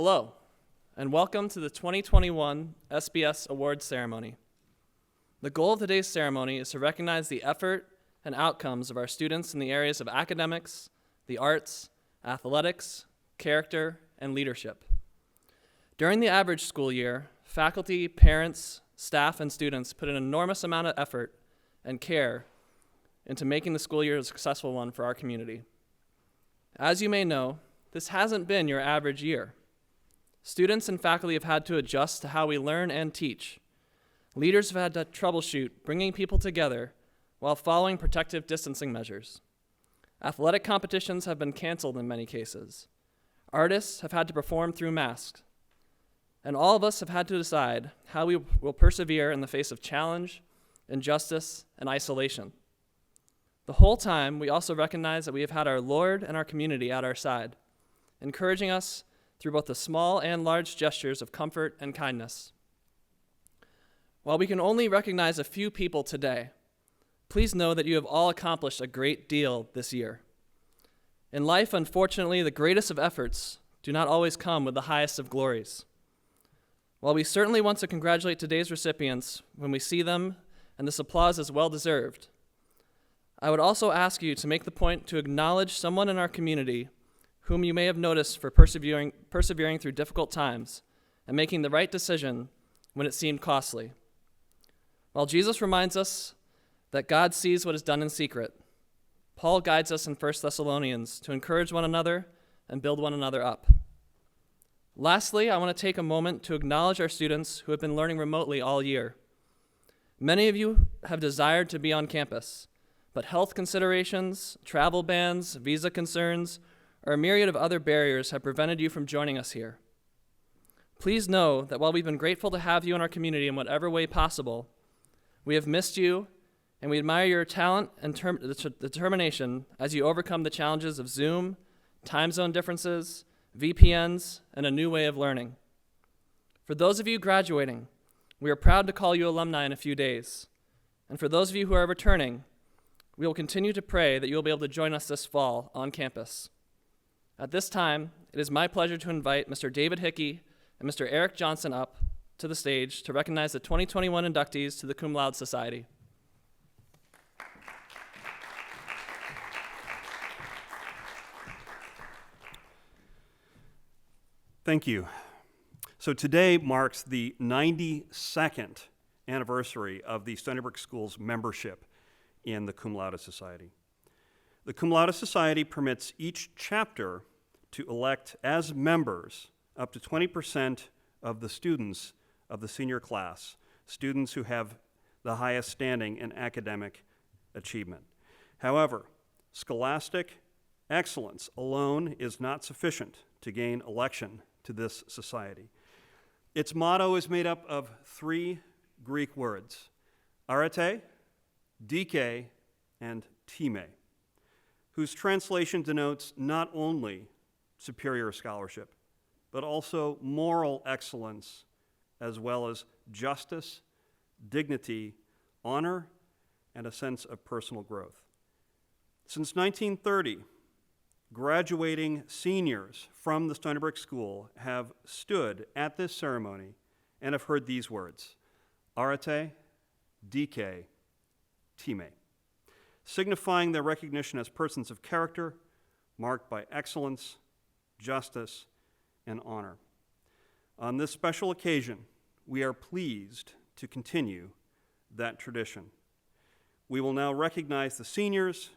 Hello, and welcome to the 2021 SBS Awards Ceremony. The goal of today's ceremony is to recognize the effort and outcomes of our students in the areas of academics, the arts, athletics, character, and leadership. During the average school year, faculty, parents, staff, and students put an enormous amount of effort and care into making the school year a successful one for our community. As you may know, this hasn't been your average year. Students and faculty have had to adjust to how we learn and teach. Leaders have had to troubleshoot bringing people together while following protective distancing measures. Athletic competitions have been canceled in many cases. Artists have had to perform through masks. And all of us have had to decide how we will persevere in the face of challenge, injustice, and isolation. The whole time, we also recognize that we have had our Lord and our community at our side, encouraging us through both the small and large gestures of comfort and kindness. While we can only recognize a few people today, please know that you have all accomplished a great deal this year. In life, unfortunately, the greatest of efforts do not always come with the highest of glories. While we certainly want to congratulate today's recipients when we see them, and this applause is well-deserved, I would also ask you to make the point to acknowledge someone in our community whom you may have noticed for persevering through difficult times and making the right decision when it seemed costly. While Jesus reminds us that God sees what is done in secret, Paul guides us in 1 Thessalonians to encourage one another and build one another up. Lastly, I want to take a moment to acknowledge our students who have been learning remotely all year. Many of you have desired to be on campus, but health considerations, travel bans, visa concerns, or a myriad of other barriers have prevented you from joining us here. Please know that while we've been grateful to have you in our community in whatever way possible, we have missed you, and we admire your talent and determination as you overcome the challenges of Zoom, time zone differences, VPNs, and a new way of learning. For those of you graduating, we are proud to call you alumni in a few days. And for those of you who are returning, we will continue to pray that you will be able to join us this fall on campus. At this time, it is my pleasure to invite Mr. David Hickey and Mr. Eric Johnson up to the stage to recognize the 2021 inductees to the Cum Laude Society. Thank you. So today marks the 92nd anniversary of the Stony Brook School's membership in the Cum Laude Society. The Cum Laude Society permits each chapter to elect as members up to 20% of the students of the senior class, students who have the highest standing in academic achievement. However, scholastic excellence alone is not sufficient to gain election to this society. Its motto is made up of three Greek words, arete, dike, and time, whose translation denotes not only superior scholarship, but also moral excellence, as well as justice, dignity, honor, and a sense of personal growth. Since 1930, graduating seniors from the Stony Brook School have stood at this ceremony and have heard these words, arete, dike, time, signifying their recognition as persons of character, marked by excellence, justice, and honor. On this special occasion, we are pleased to continue that tradition. We will now recognize the seniors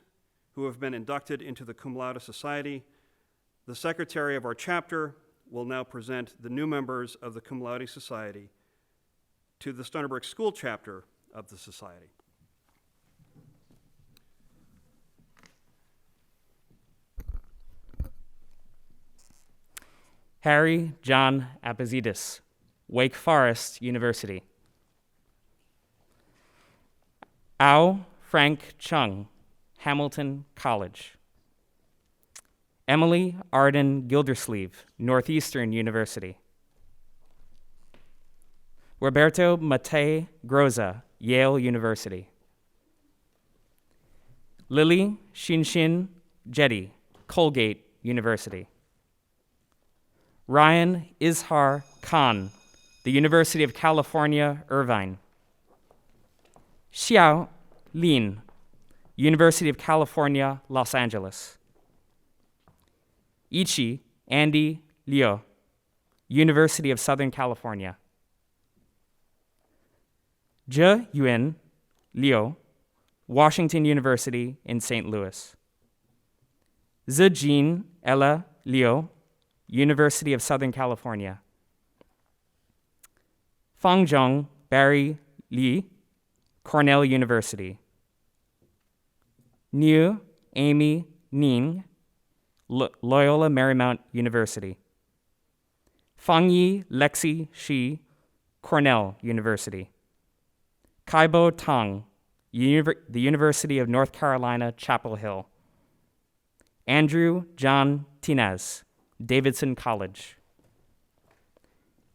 who have been inducted into the Cum Laude Society. The secretary of our chapter will now present the new members of the Cum Laude Society to the Stony Brook School chapter of the Society. Harry John Apazidis, Wake Forest University. Ao Frank Chung, Hamilton College. Emily Arden Gildersleeve, Northeastern University. Roberto Matei Groza, Yale University. Lily Shinshin Jetty, Colgate University. Ryan Izhar Khan, the University of California, Irvine. Xiao Lin, University of California, Los Angeles. Ichi Andy Liu, University of Southern California. Zhe Yuan Liu, Washington University in St. Louis. Zijin Ella Liu, University of Southern California. Fangzhong Barry Li, Cornell University. Niu Amy Ning, Loyola Marymount University. Fangyi Lexi Shi, Cornell University. Kaibo Tang, the University of North Carolina, Chapel Hill. Andrew John Tinez, Davidson College.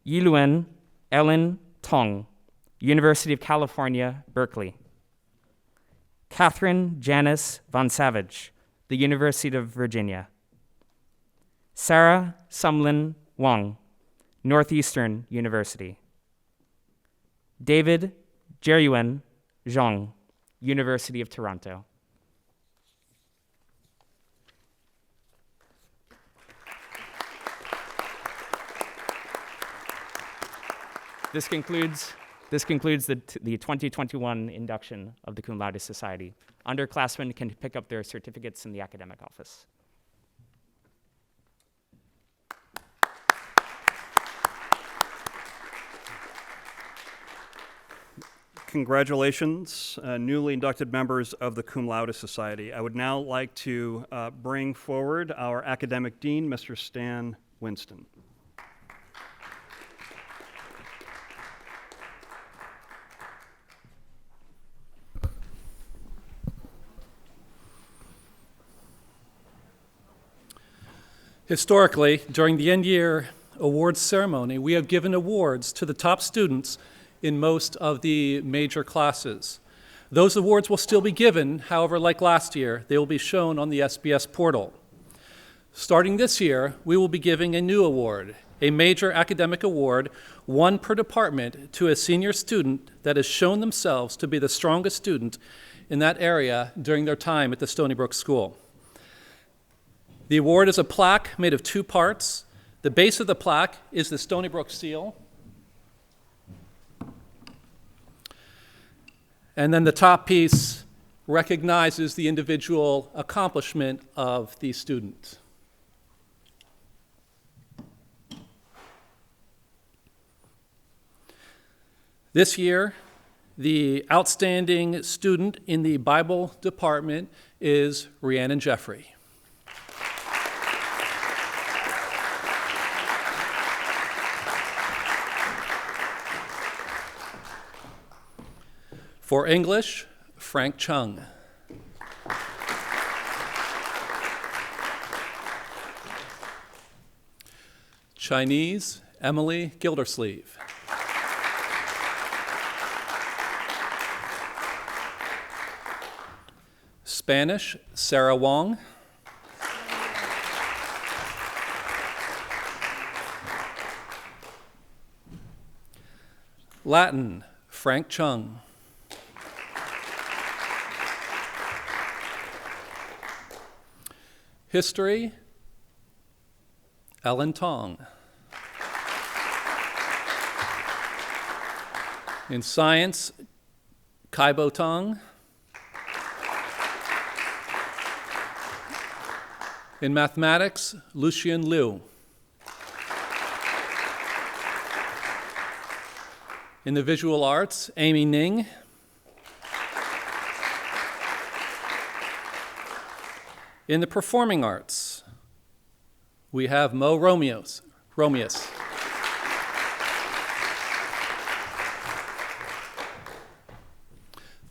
Yiluen Ellen Tong, University of California, Berkeley. Catherine Janice Von Savage, the University of Virginia. Sarah Sumlin Wang, Northeastern University. David Jeruen Zhang, University of Toronto. This concludes the 2021 induction of the Cum Laude Society. Underclassmen can pick up their certificates in the academic office. Congratulations, newly inducted members of the Cum Laude Society. I would now like to bring forward our academic dean, Mr. Stan Winston. Historically, during the end-year awards ceremony, we have given awards to the top students in most of the major classes. Those awards will still be given, however, like last year, they will be shown on the SBS portal. Starting this year, we will be giving a new award, a major academic award, one per department, to a senior student that has shown themselves to be the strongest student in that area during their time at the Stony Brook School. The award is a plaque made of two parts. The base of the plaque is the Stony Brook seal. And then the top piece recognizes the individual accomplishment of the student. This year, the outstanding student in the Bible department is Rhiannon Jeffrey. For English, Frank Chung. Chinese, Emily Gildersleeve. Spanish, Sarah Wong. Latin, Frank Chung. History, Ellen Tong. In science, Kaibo Tong. In mathematics, Lucian Liu. In the visual arts, Amy Ning. In the performing arts, we have Mo Romeus.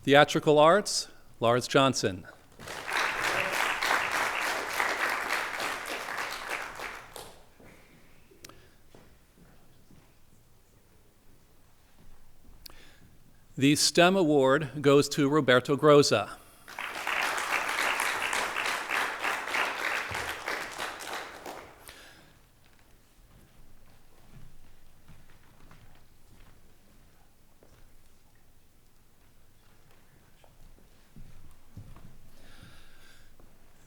Theatrical arts, Lars Johnson. The STEM award goes to Roberto Groza.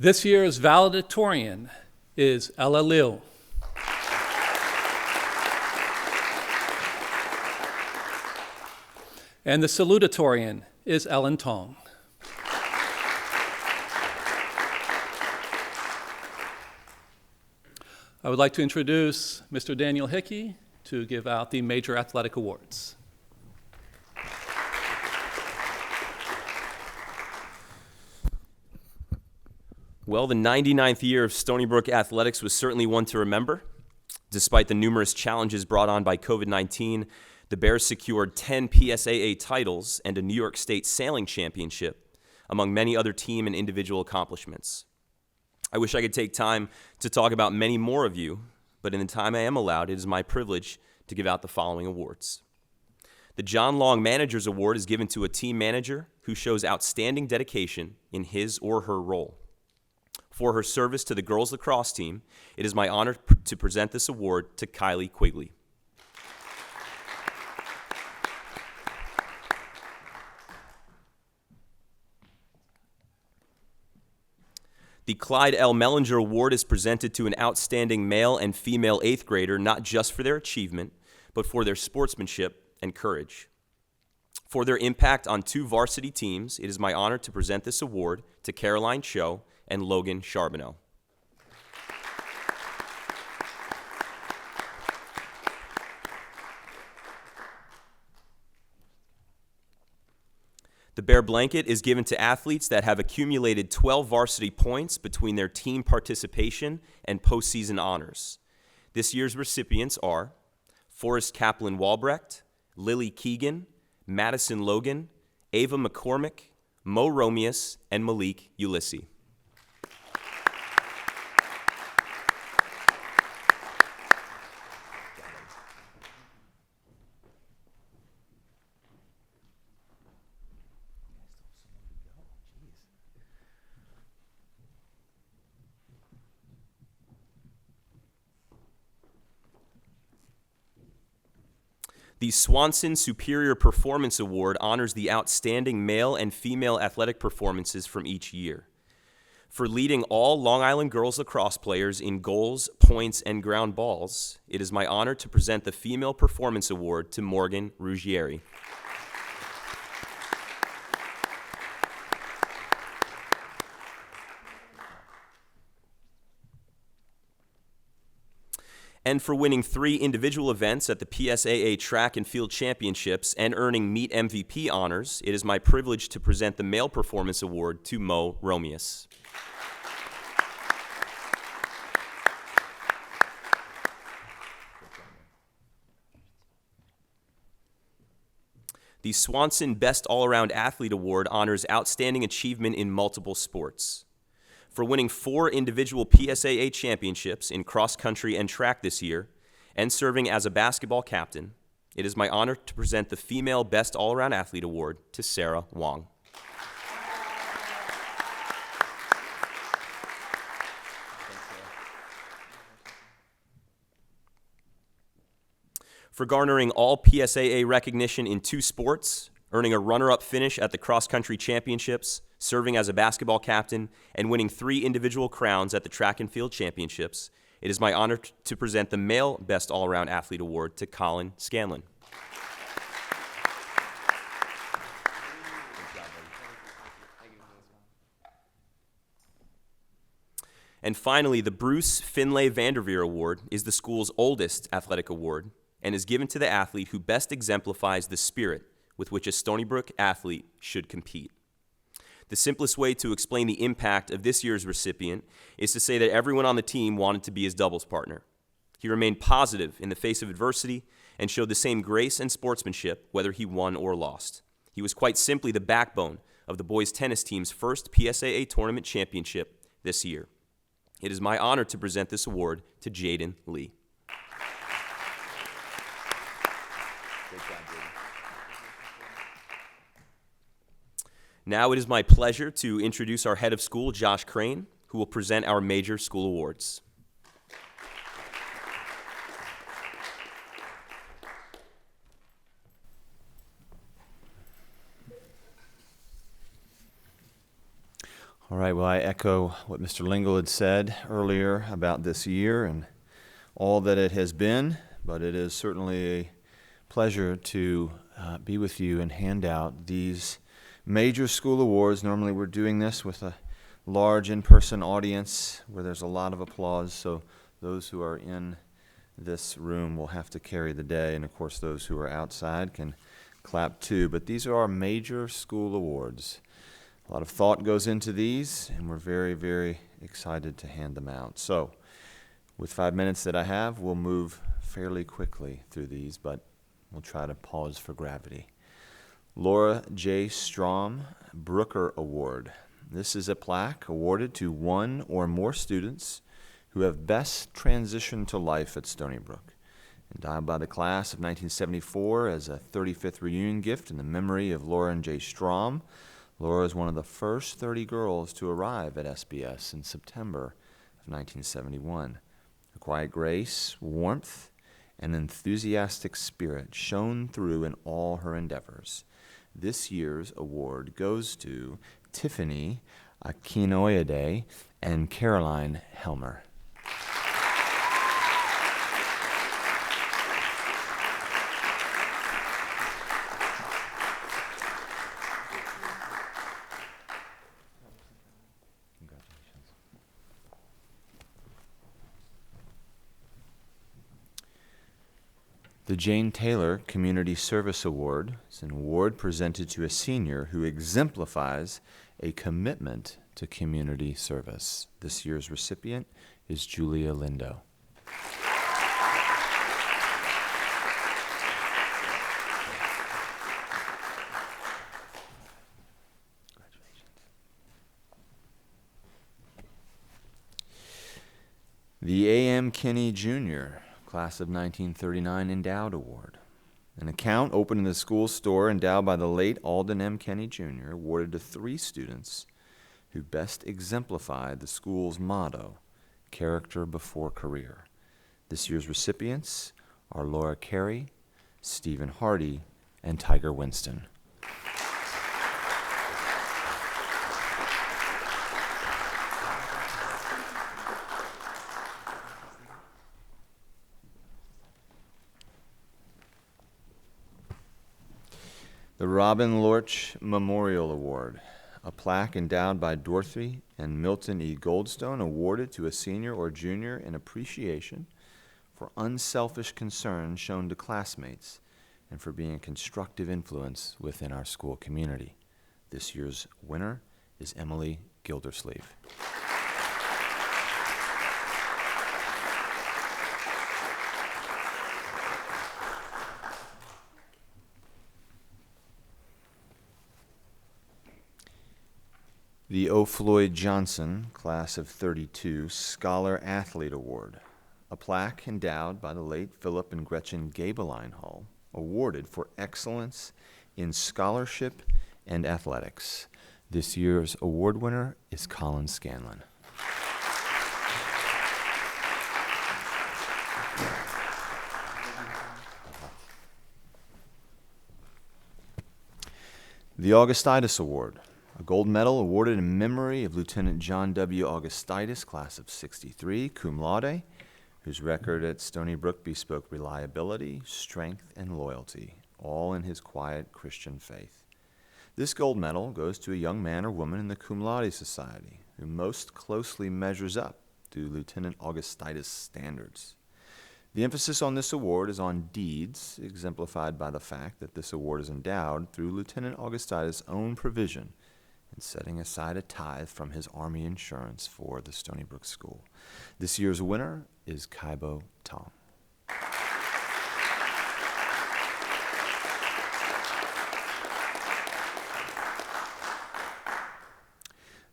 This year's valedictorian is Ella Liu. And the salutatorian is Ellen Tong. I would like to introduce Mr. Daniel Hickey to give out the major athletic awards. Well, the 99th year of Stony Brook athletics was certainly one to remember. Despite the numerous challenges brought on by COVID-19, the Bears secured 10 PSAA titles and a New York State sailing championship, among many other team and individual accomplishments. I wish I could take time to talk about many more of you, but in the time I am allowed, it is my privilege to give out the following awards. The John Long Manager's Award is given to a team manager who shows outstanding dedication in his or her role. For her service to the girls lacrosse team, it is my honor to present this award to Kylie Quigley. The Clyde L. Mellinger Award is presented to an outstanding male and female 8th grader, not just for their achievement, but for their sportsmanship and courage. For their impact on 2 varsity teams, it is my honor to present this award to Caroline Cho and Logan Charbonneau. The Bear Blanket is given to athletes that have accumulated 12 varsity points between their team participation and postseason honors. This year's recipients are Forrest Kaplan Walbrecht, Lily Keegan, Madison Logan, Ava McCormick, Mo Romius, and Malik Ulysses. The Swanson Superior Performance Award honors the outstanding male and female athletic performances from each year. For leading all Long Island girls lacrosse players in goals, points, and ground balls, it is my honor to present the Female Performance Award to Morgan Ruggieri. And for winning 3 individual events at the PSAA Track and Field Championships and earning Meet MVP honors, it is my privilege to present the Male Performance Award to Mo Romius. The Swanson Best All-Around Athlete Award honors outstanding achievement in multiple sports. For winning 4 individual PSAA championships in cross country and track this year, and serving as a basketball captain, it is my honor to present the Female Best All-Around Athlete Award to Sarah Wong. For garnering all PSAA recognition in 2 sports, earning a runner-up finish at the cross-country championships, serving as a basketball captain, and winning 3 individual crowns at the track and field championships, it is my honor to present the Male Best All-Around Athlete Award to Colin Scanlon. And finally, the Bruce Finlay Vanderveer Award is the school's oldest athletic award and is given to the athlete who best exemplifies the spirit with which a Stony Brook athlete should compete. The simplest way to explain the impact of this year's recipient is to say that everyone on the team wanted to be his doubles partner. He remained positive in the face of adversity and showed the same grace and sportsmanship whether he won or lost. He was quite simply the backbone of the boys tennis team's first PSAA tournament championship this year. It is my honor to present this award to Jaden Lee. Great job, Jaden. Now it is my pleasure to introduce our head of school, Josh Crane, who will present our major school awards. All right, well, I echo what Mr. Lingle had said earlier about this year and all that it has been, but it is certainly a pleasure to be with you and hand out these major school awards. Normally we're doing this with a large in-person audience where there's a lot of applause, so those who are in this room will have to carry the day, and of course those who are outside can clap too. But these are our major school awards. A lot of thought goes into these, and we're very, very excited to hand them out. So, with 5 minutes that I have, we'll move fairly quickly through these, but we'll try to pause for gravity. Laura J. Strom Brooker Award. This is a plaque awarded to one or more students who have best transitioned to life at Stony Brook. Endowed by the class of 1974 as a 35th reunion gift in the memory of Laura J. Strom, Laura is one of the first 30 girls to arrive at SBS in September of 1971. Her quiet grace, warmth, and enthusiastic spirit shone through in all her endeavors. This year's award goes to Tiffany Akinoyede and Caroline Helmer. The Jane Taylor Community Service Award is an award presented to a senior who exemplifies a commitment to community service. This year's recipient is Julia Lindo. The A.M. Kinney Jr. Class of 1939 Endowed Award. An account opened in the school store endowed by the late Alden M. Kinney Jr. awarded to 3 students who best exemplified the school's motto, character before career. This year's recipients are Laura Carey, Stephen Hardy, and Tiger Winston. The Robin Lorch Memorial Award, a plaque endowed by Dorothy and Milton E. Goldstone, awarded to a senior or junior in appreciation for unselfish concern shown to classmates and for being a constructive influence within our school community. This year's winner is Emily Gildersleeve. The O. Floyd Johnson, Class of 32, Scholar Athlete Award, a plaque endowed by the late Philip and Gretchen Gabeline Hall, awarded for excellence in scholarship and athletics. This year's award winner is Colin Scanlon. The Augustitis Award, a gold medal awarded in memory of Lieutenant John W. Augustitis, Class of 63, Cum Laude, whose record at Stony Brook bespoke reliability, strength, and loyalty, all in his quiet Christian faith. This gold medal goes to a young man or woman in the Cum Laude Society who most closely measures up to Lieutenant Augustitis' standards. The emphasis on this award is on deeds, exemplified by the fact that this award is endowed through Lieutenant Augustitis' own provision in setting aside a tithe from his Army insurance for the Stony Brook School. This year's winner is Kaibo Tong.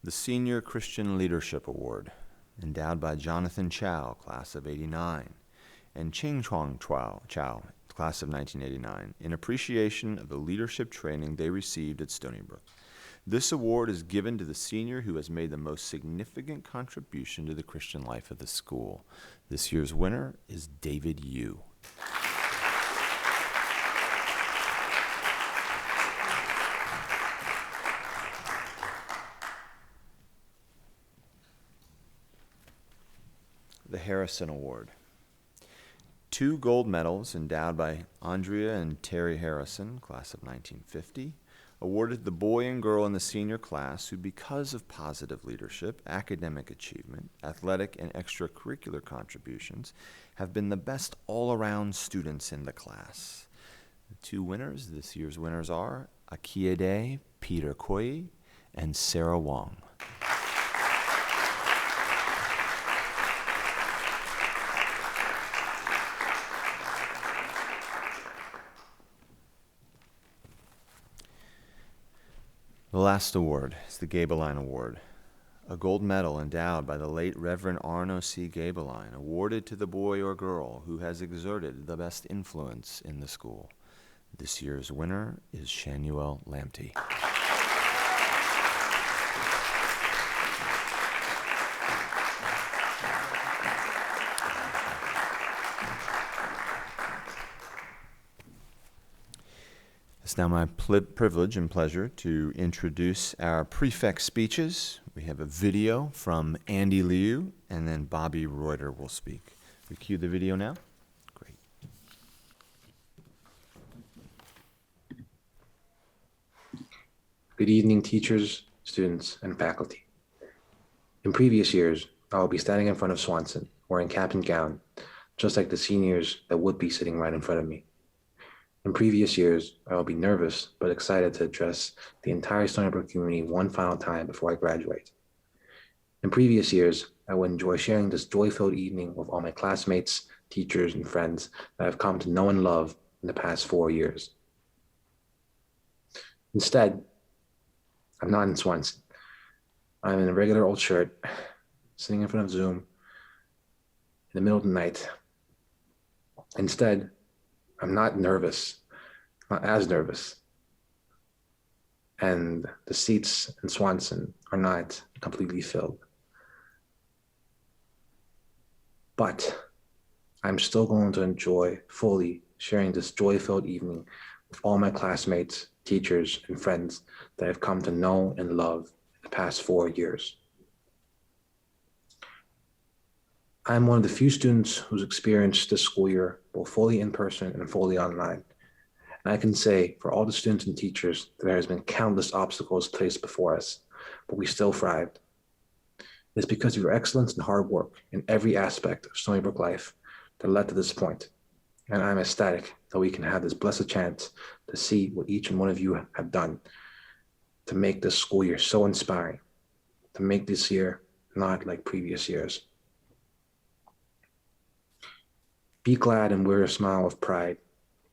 The Senior Christian Leadership Award, endowed by Jonathan Chow, Class of 89, and Ching Chuang Chow, Class of 1989, in appreciation of the leadership training they received at Stony Brook. This award is given to the senior who has made the most significant contribution to the Christian life of the school. This year's winner is David Yu. Harrison Award. 2 gold medals endowed by Andrea and Terry Harrison, class of 1950, awarded to the boy and girl in the senior class who, because of positive leadership, academic achievement, athletic and extracurricular contributions, have been the best all-around students in the class. The 2 winners, this year's winners are Akiade Peter Koi and Sarah Wong. The last award is the Gabeline Award, a gold medal endowed by the late Reverend Arno C. Gabeline, awarded to the boy or girl who has exerted the best influence in the school. This year's winner is Shanuel Lamptey. It's now my privilege and pleasure to introduce our Prefect Speeches. We have a video from Andy Liu, and then Bobby Reuter will speak. We cue the video now? Great. Good evening, teachers, students, and faculty. In previous years, I will be standing in front of Swanson, wearing cap and gown, just like the seniors that would be sitting right in front of me. In previous years, I will be nervous but excited to address the entire Stony Brook community one final time before I graduate. In previous years, I would enjoy sharing this joy-filled evening with all my classmates, teachers, and friends that I've come to know and love in the past 4 years. Instead, I'm not in Swanson. I'm in a regular old shirt, sitting in front of Zoom in the middle of the night. Instead, I'm not nervous, not as nervous. And the seats in Swanson are not completely filled. But I'm still going to enjoy fully sharing this joy-filled evening with all my classmates, teachers, and friends that I've come to know and love in the past 4 years. I'm one of the few students who's experienced this school year both fully in person and fully online. And I can say for all the students and teachers, there has been countless obstacles placed before us, but we still thrived. It's because of your excellence and hard work in every aspect of Stony Brook life that led to this point. And I'm ecstatic that we can have this blessed chance to see what each and one of you have done to make this school year so inspiring, to make this year not like previous years. Be glad and wear a smile of pride.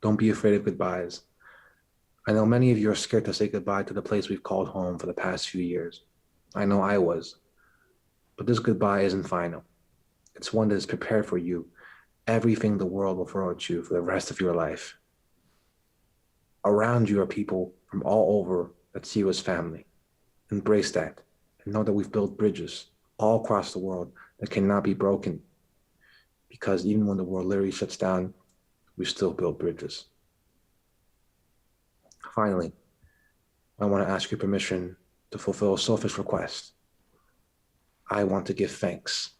Don't be afraid of goodbyes. I know many of you are scared to say goodbye to the place we've called home for the past few years. I know I was. But this goodbye isn't final. It's one that is prepared for you, everything the world will throw at you for the rest of your life. Around you are people from all over that see you as family. Embrace that and know that we've built bridges all across the world that cannot be broken. Because even when the world literally shuts down, we still build bridges. Finally, I want to ask your permission to fulfill a selfish request. I want to give thanks.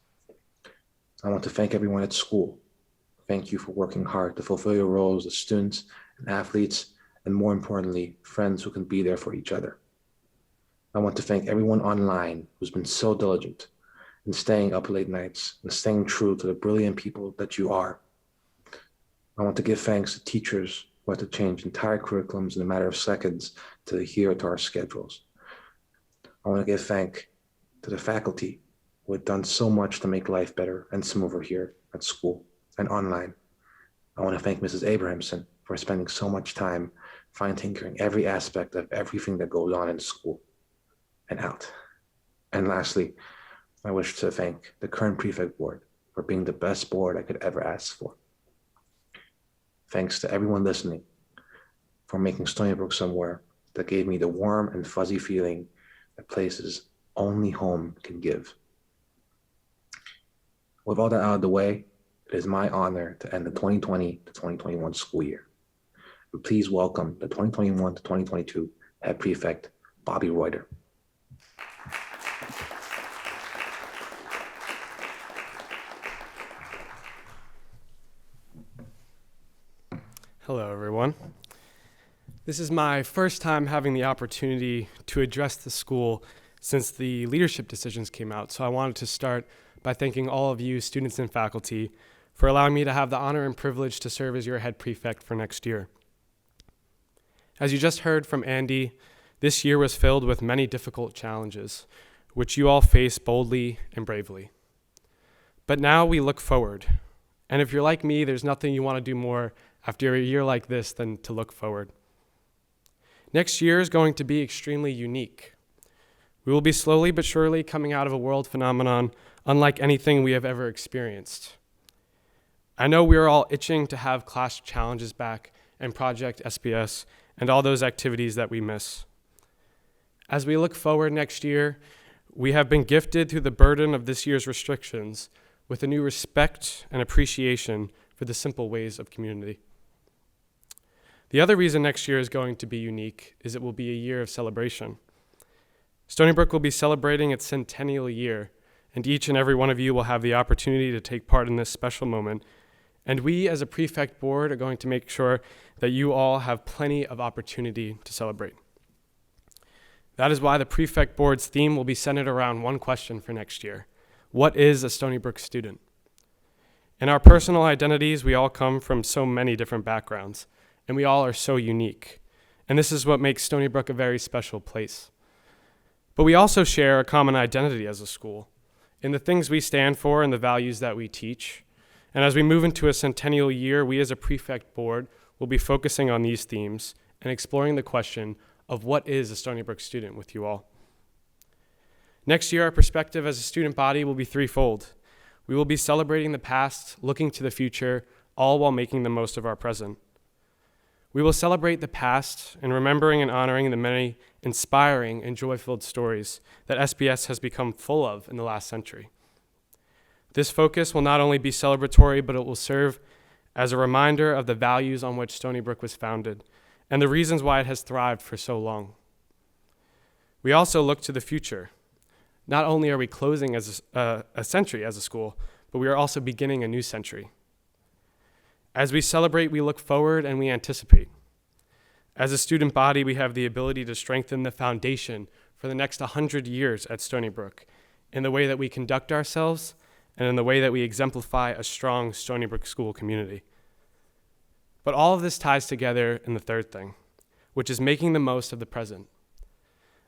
I want to thank everyone at school. Thank you for working hard to fulfill your roles as students and athletes, and more importantly, friends who can be there for each other. I want to thank everyone online who's been so diligent and staying up late nights and staying true to the brilliant people that you are. I want to give thanks to teachers who had to change entire curriculums in a matter of seconds to adhere to our schedules. I want to give thanks to the faculty who had done so much to make life better and smoother here at school and online. I want to thank Mrs. Abrahamson for spending so much time fine-tuning every aspect of everything that goes on in school and out. And lastly, I wish to thank the current Prefect Board for being the best board I could ever ask for. Thanks to everyone listening for making Stony Brook somewhere that gave me the warm and fuzzy feeling that places only home can give. With all that out of the way, it is my honor to end the 2020 to 2021 school year. And please welcome the 2021 to 2022 Head Prefect, Bobby Reuter. Hello, everyone. This is my first time having the opportunity to address the school since the leadership decisions came out, so I wanted to start by thanking all of you, students and faculty, for allowing me to have the honor and privilege to serve as your head prefect for next year. As you just heard from Andy, this year was filled with many difficult challenges, which you all face boldly and bravely. But now we look forward, and if you're like me, there's nothing you want to do more after a year like this than to look forward. Next year is going to be extremely unique. We will be slowly but surely coming out of a world phenomenon unlike anything we have ever experienced. I know we are all itching to have class challenges back and Project SPS and all those activities that we miss. As we look forward next year, we have been gifted through the burden of this year's restrictions with a new respect and appreciation for the simple ways of community. The other reason next year is going to be unique is it will be a year of celebration. Stony Brook will be celebrating its centennial year, and each and every one of you will have the opportunity to take part in this special moment. And we, as a prefect board, are going to make sure that you all have plenty of opportunity to celebrate. That is why the prefect board's theme will be centered around one question for next year. What is a Stony Brook student? In our personal identities, we all come from so many different backgrounds, and we all are so unique. And this is what makes Stony Brook a very special place. But we also share a common identity as a school, in the things we stand for and the values that we teach. And as we move into a centennial year, we as a prefect board will be focusing on these themes and exploring the question of what is a Stony Brook student with you all. Next year, our perspective as a student body will be threefold. We will be celebrating the past, looking to the future, all while making the most of our present. We will celebrate the past and remembering and honoring the many inspiring and joy-filled stories that SPS has become full of in the last century. This focus will not only be celebratory, but it will serve as a reminder of the values on which Stony Brook was founded and the reasons why it has thrived for so long. We also look to the future. Not only are we closing as a century as a school, but we are also beginning a new century. As we celebrate, we look forward and we anticipate. As a student body, we have the ability to strengthen the foundation for the next 100 years at Stony Brook in the way that we conduct ourselves and in the way that we exemplify a strong Stony Brook school community. But all of this ties together in the third thing, which is making the most of the present.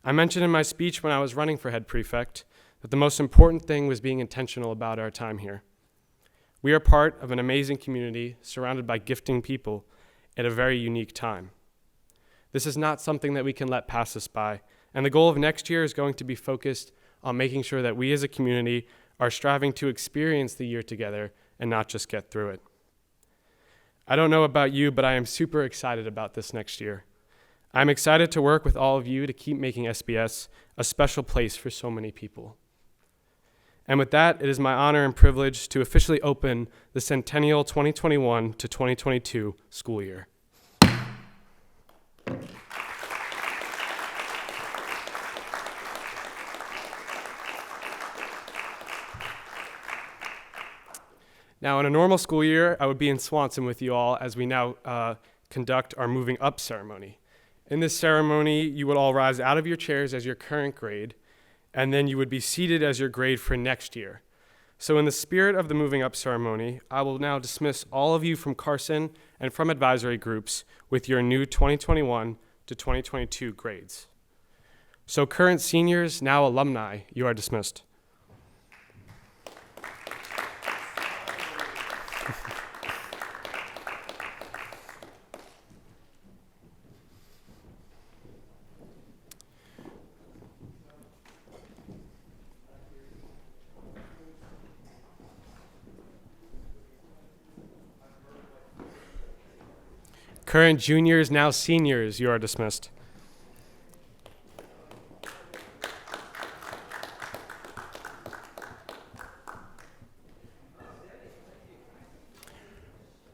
I mentioned in my speech when I was running for head prefect that the most important thing was being intentional about our time here. We are part of an amazing community surrounded by gifting people at a very unique time. This is not something that we can let pass us by, and the goal of next year is going to be focused on making sure that we as a community are striving to experience the year together and not just get through it. I don't know about you, but I am super excited about this next year. I'm excited to work with all of you to keep making SPS a special place for so many people. And with that, it is my honor and privilege to officially open the Centennial 2021 to 2022 school year. Now, in a normal school year, I would be in Swanson with you all as we now conduct our moving up ceremony. In this ceremony, you would all rise out of your chairs as your current grade, and then you would be seated as your grade for next year. So in the spirit of the moving up ceremony, I will now dismiss all of you from Carson and from advisory groups with your new 2021 to 2022 grades. So current seniors, now alumni, you are dismissed. Current juniors, now seniors, you are dismissed.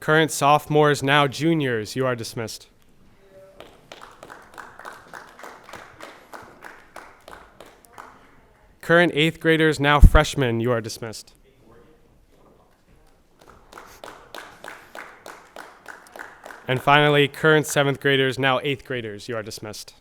Current sophomores, now juniors, you are dismissed. Current 8th graders, now freshmen, you are dismissed. And finally, current 7th graders, now 8th graders, you are dismissed.